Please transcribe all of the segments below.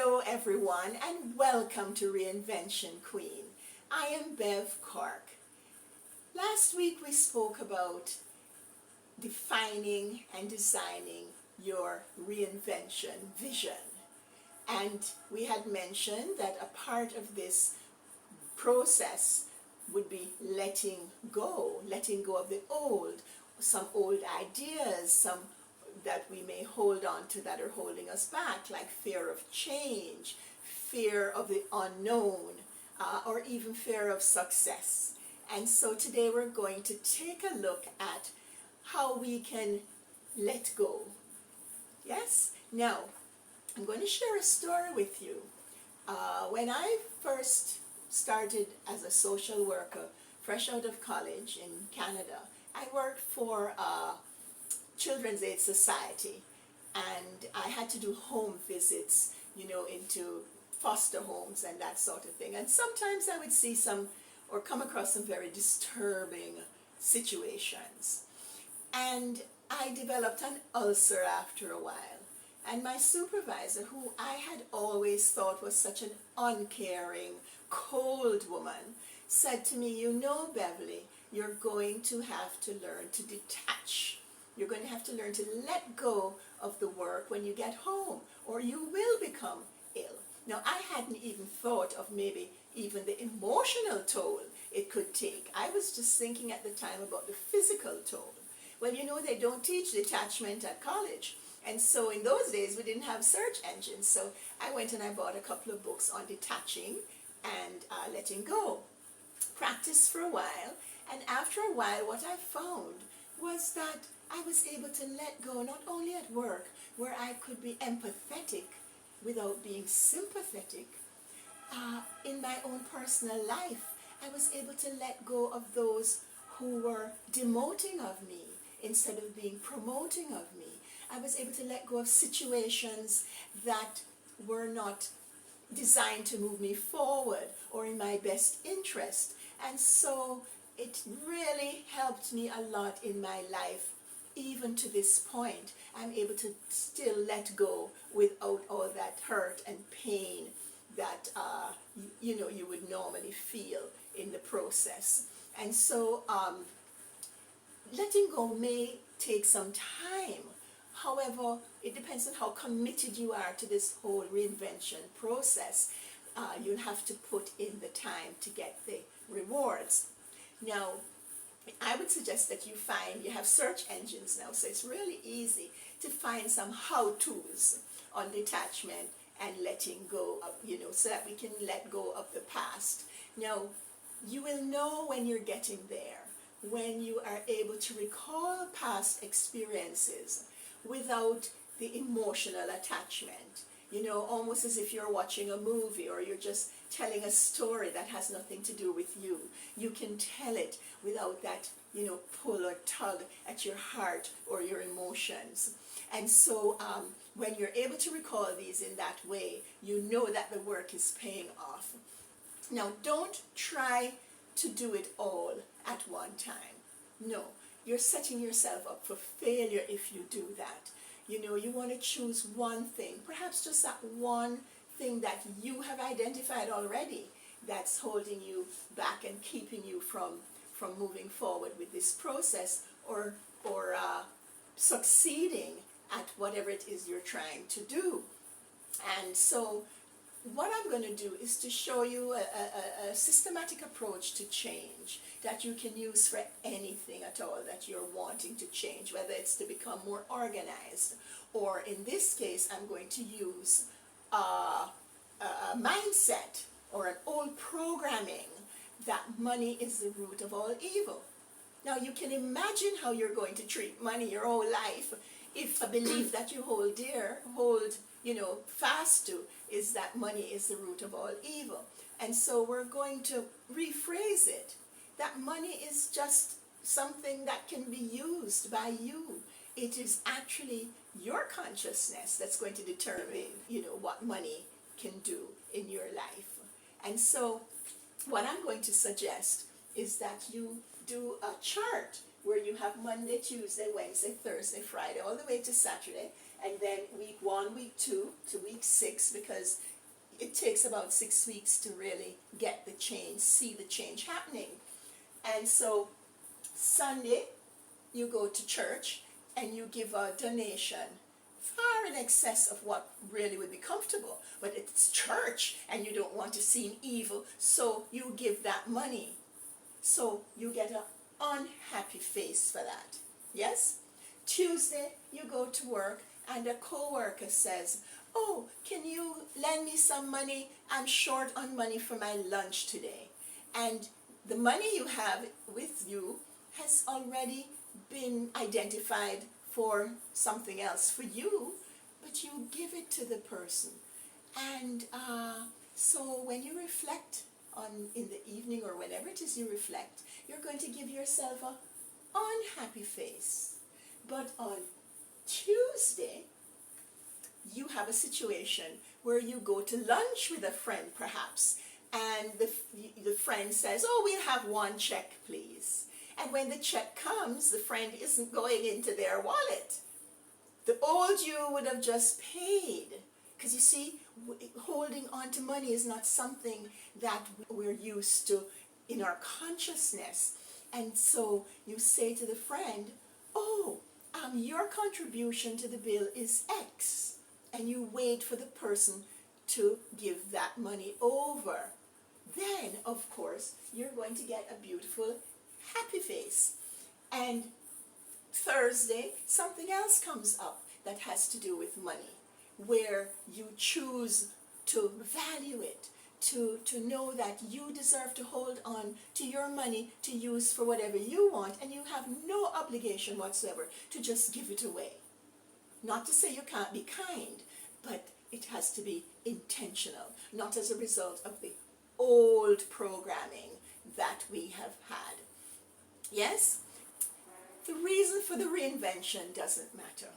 Hello everyone and welcome to Reinvention Queen. I am Bev Clark. Last week we spoke about defining and designing your reinvention vision. And we had mentioned that a part of this process would be letting go of the old, some old ideas, some that we may hold on to that are holding us back, like fear of change, fear of the unknown, or even fear of success. And so today we're going to take a look at how we can let go. Yes? Now, I'm going to share a story with you. When I first started as a social worker, fresh out of college in Canada, I worked for Children's Aid Society, and I had to do home visits, into foster homes and that sort of thing. And sometimes I would see some or come across some very disturbing situations. And I developed an ulcer after a while. And my supervisor, who I had always thought was such an uncaring, cold woman, said to me, Beverly, you're going to have to learn to detach. You're going to have to learn to let go of the work when you get home, or you will become ill. Now, I hadn't even thought of maybe even the emotional toll it could take. I was just thinking at the time about the physical toll. Well, they don't teach detachment at college. And so in those days, we didn't have search engines. So I went and I bought a couple of books on detaching and letting go. Practiced for a while. And after a while, what I found was that I was able to let go, not only at work, where I could be empathetic without being sympathetic. In my own personal life, I was able to let go of those who were demoting of me instead of being promoting of me. I was able to let go of situations that were not designed to move me forward or in my best interest. And so it really helped me a lot in my life. Even to this point, I'm able to still let go without all that hurt and pain that you would normally feel in the process. And so letting go may take some time. However, it depends on how committed you are to this whole reinvention process. You'll have to put in the time to get the rewards. Now, I would suggest that you have search engines now, so it's really easy to find some how-tos on detachment and letting go of, so that we can let go of the past. Now, you will know when you're getting there, when you are able to recall past experiences without the emotional attachment. Almost as if you're watching a movie or you're just telling a story that has nothing to do with you. You can tell it without that, pull or tug at your heart or your emotions. And so when you're able to recall these in that way, you know that the work is paying off. Now, don't try to do it all at one time. No, you're setting yourself up for failure if you do that. You want to choose one thing, perhaps just that one thing that you have identified already that's holding you back and keeping you from moving forward with this process or succeeding at whatever it is you're trying to do. And so what I'm going to do is to show you a systematic approach to change that you can use for anything at all that you're wanting to change, whether it's to become more organized, or in this case, I'm going to use a mindset or an old programming that money is the root of all evil. Now, you can imagine how you're going to treat money your whole life if a belief that you hold dear, fast to, is that money is the root of all evil. And so we're going to rephrase it, that money is just something that can be used by you. It is actually your consciousness that's going to determine, what money can do in your life. And so what I'm going to suggest is that you do a chart where you have Monday, Tuesday, Wednesday, Thursday, Friday, all the way to Saturday, and then week 1, week 2, to week 6, because it takes about 6 weeks to really get the change, see the change happening. And so Sunday, you go to church and you give a donation far in excess of what really would be comfortable. But it's church and you don't want to seem evil, so you give that money. So you get an unhappy face for that. Yes? Tuesday, you go to work and a co-worker says, "Oh, can you lend me some money? I'm short on money for my lunch today." And the money you have with you has already been identified for something else for you, but you give it to the person. And so when you reflect in the evening or whenever it is you reflect, you're going to give yourself an unhappy face. But on Tuesday, you have a situation where you go to lunch with a friend perhaps, and the friend says, "Oh, we'll have one check, please." And when the check comes, the friend isn't going into their wallet. The old you would have just paid. Because you see, holding on to money is not something that we're used to in our consciousness. And so you say to the friend, "Oh, your contribution to the bill is X." And you wait for the person to give that money over. Then, of course, you're going to get a beautiful, happy face. And Thursday, something else comes up that has to do with money, where you choose to value it, to know that you deserve to hold on to your money to use for whatever you want, and you have no obligation whatsoever to just give it away. Not to say you can't be kind, but it has to be intentional, not as a result of the old programming that we have had. Yes? The reason for the reinvention doesn't matter.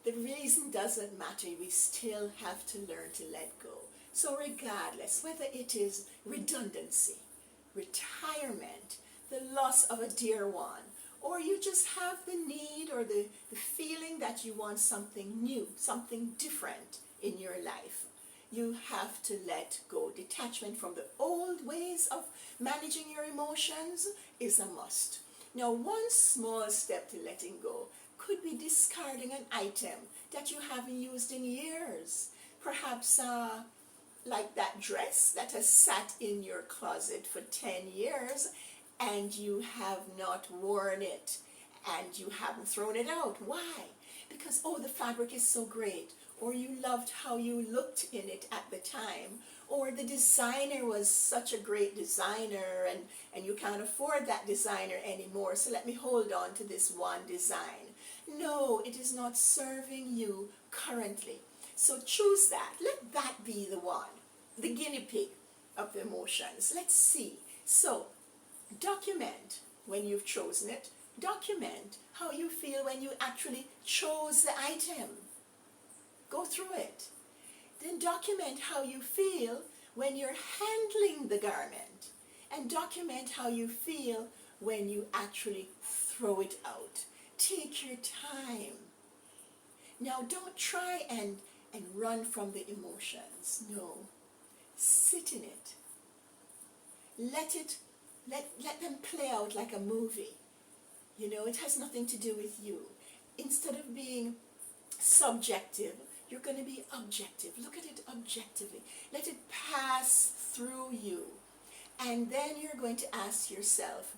The reason doesn't matter. We still have to learn to let go. So regardless, whether it is redundancy, retirement, the loss of a dear one, or you just have the need or the feeling that you want something new, something different in your life, you have to let go. Detachment from the old ways of managing your emotions is a must. Now, one small step to letting go could be discarding an item that you haven't used in years. Perhaps like that dress that has sat in your closet for 10 years and you have not worn it and you haven't thrown it out. Why? Because, oh, the fabric is so great, or you loved how you looked in it at the time, or the designer was such a great designer and you can't afford that designer anymore, so let me hold on to this one design. No, it is not serving you currently. So choose that. Let that be the one, the guinea pig of the emotions. Let's see. So document when you've chosen it. Document how you feel when you actually chose the item. Go through it. Then document how you feel when you're handling the garment. And document how you feel when you actually throw it out. Take your time. Now don't try and run from the emotions. No. Sit in it. Let them play out like a movie. You know, it has nothing to do with you. Instead of being subjective, you're going to be objective. Look at it objectively. Let it pass through you. And then you're going to ask yourself,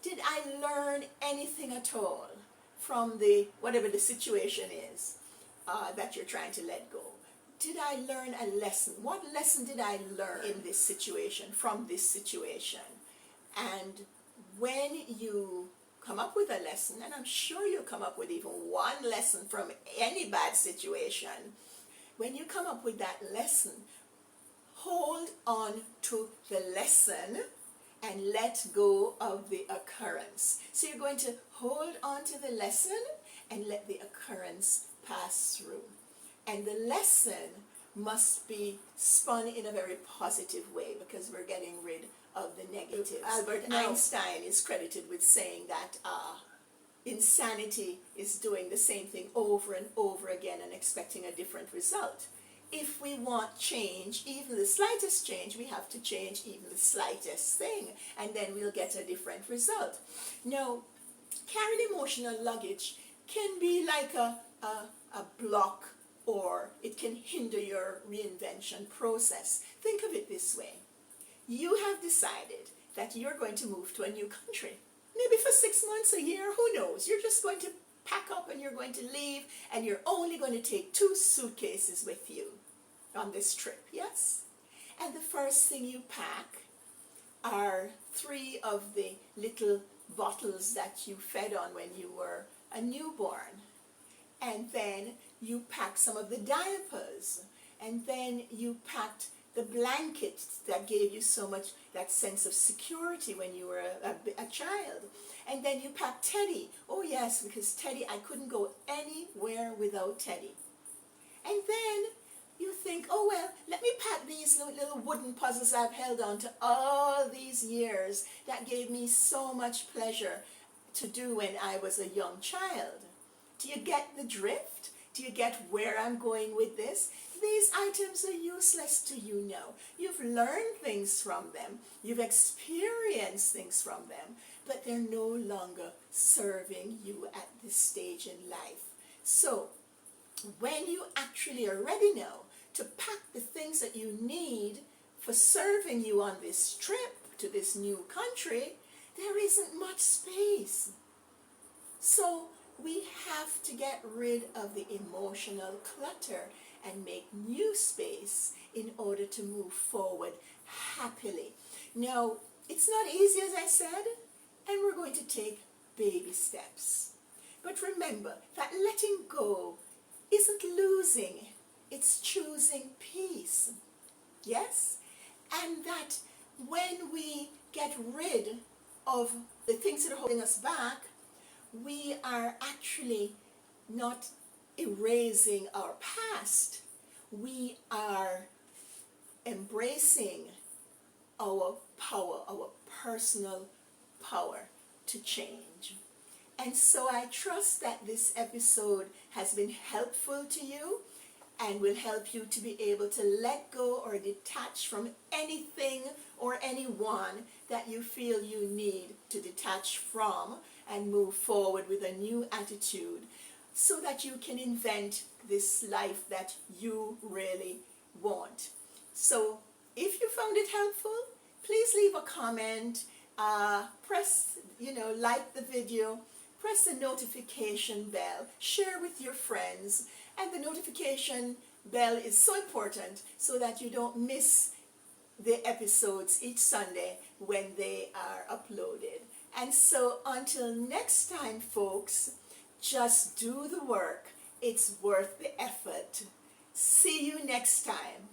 did I learn anything at all from whatever the situation is that you're trying to let go? Did I learn a lesson? What lesson did I learn in this situation, from this situation? And when you come up with a lesson, and I'm sure you'll come up with even one lesson from any bad situation, when you come up with that lesson, hold on to the lesson and let go of the occurrence. So you're going to hold on to the lesson and let the occurrence pass through. And the lesson must be spun in a very positive way, because we're getting rid of the negatives. Albert Einstein is credited with saying that insanity is doing the same thing over and over again and expecting a different result. If we want change, even the slightest change, we have to change even the slightest thing, and then we'll get a different result. Now, carrying emotional luggage can be like a block, or it can hinder your reinvention process. Think of it this way. You have decided that you're going to move to a new country. Maybe for 6 months, a year, who knows? You're just going to pack up and you're going to leave, and you're only going to take 2 suitcases with you on this trip, yes? And the first thing you pack are 3 of the little bottles that you fed on when you were a newborn. And then you pack some of the diapers. And then you packed the blankets that gave you so much, that sense of security when you were a child. And then you packed Teddy. Oh yes, because Teddy, I couldn't go anywhere without Teddy. And then you think, oh well, let me pack these little wooden puzzles I've held on to all these years that gave me so much pleasure to do when I was a young child. Do you get the drift? Do you get where I'm going with this? These items are useless to you now. You've learned things from them. You've experienced things from them, but they're no longer serving you at this stage in life. So, when you actually are ready now to pack the things that you need for serving you on this trip to this new country, there isn't much space. So we have to get rid of the emotional clutter and make new space in order to move forward happily. Now, it's not easy, as I said, and we're going to take baby steps. But remember that letting go isn't losing, it's choosing peace. Yes? And that when we get rid of the things that are holding us back, we are actually not erasing our past. We are embracing our power, our personal power to change. And so I trust that this episode has been helpful to you and will help you to be able to let go or detach from anything or anyone that you feel you need to detach from and move forward with a new attitude so that you can invent this life that you really want. So if you found it helpful, please leave a comment, press, like the video, press the notification bell, share with your friends, and the notification bell is so important so that you don't miss the episodes each Sunday when they are uploaded. And so until next time, folks, just do the work. It's worth the effort. See you next time.